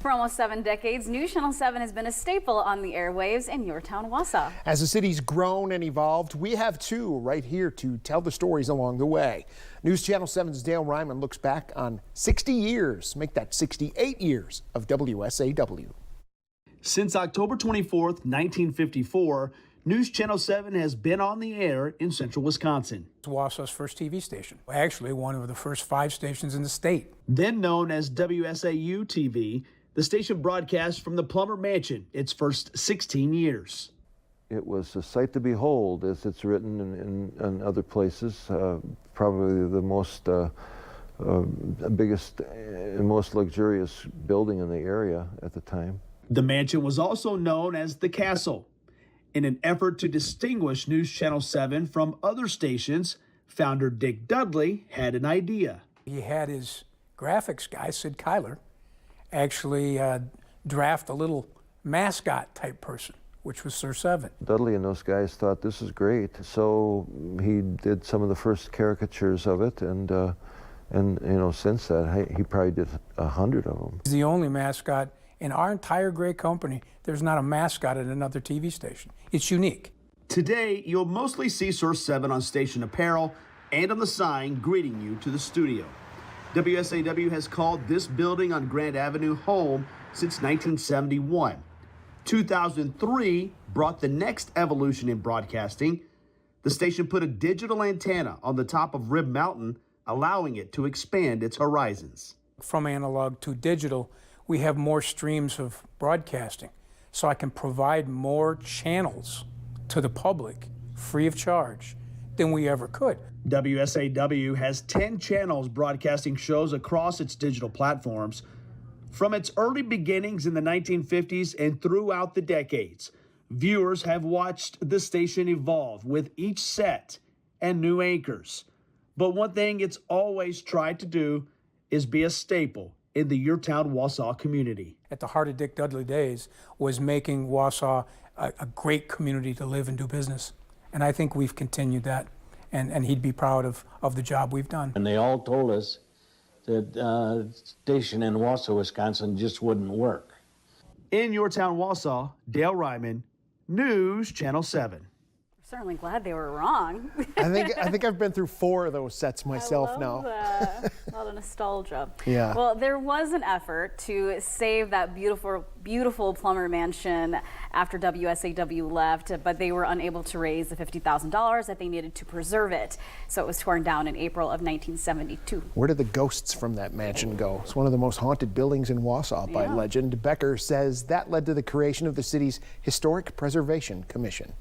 For almost 7 decades, News Channel 7 has been a staple on the airwaves in your town, Wausau. As the city's grown and evolved, we have two right here to tell the stories along the way. News Channel 7's Dale Ryman looks back on 60 years, make that 68 years of WSAW. Since October 24th, 1954, News Channel 7 has been on the air in central Wisconsin. It's Wausau's first TV station, actually one of the first 5 stations in the state. Then known as WSAU TV, the station broadcast from the Plummer Mansion its first 16 years. It was a sight to behold, as it's written in other places. Probably the most biggest and most luxurious building in the area at the time. The mansion was also known as the Castle. In an effort to distinguish News Channel 7 from other stations, founder Dick Dudley had an idea. He had his graphics guy, Sid Kyler, actually draft a little mascot type person, which was Sir Seven. Dudley and those guys thought this is great, so he did some of the first caricatures of it, and you know, since that he probably did 100 of them. He's the only mascot in our entire great company. There's not a mascot at another TV station. It's unique. Today, you'll mostly see Sir Seven on station apparel and on the sign greeting you to the studio. WSAW has called this building on Grand Avenue home since 1971. 2003 brought the next evolution in broadcasting. The station put a digital antenna on the top of Rib Mountain, allowing it to expand its horizons. From analog to digital, we have more streams of broadcasting, so I can provide more channels to the public free of charge than we ever could. WSAW has 10 channels broadcasting shows across its digital platforms. From its early beginnings in the 1950s and throughout the decades, viewers have watched the station evolve with each set and new anchors. But one thing it's always tried to do is be a staple in the Your Town Wausau community. At the heart of Dick Dudley days was making Wausau a great community to live and do business. And I think we've continued that, and he'd be proud of the job we've done. And they all told us that station in Wausau, Wisconsin just wouldn't work. In Your Town Wausau, Dale Ryman, News Channel 7. Certainly glad they were wrong. I think I've been through 4 of those sets myself I love now. That. A lot of nostalgia. Yeah. Well, there was an effort to save that beautiful Plummer Mansion after WSAW left, but they were unable to raise the $50,000 that they needed to preserve it. So it was torn down in April of 1972. Where did the ghosts from that mansion go? It's one of the most haunted buildings in Wausau by legend. Becker says that led to the creation of the city's Historic Preservation Commission.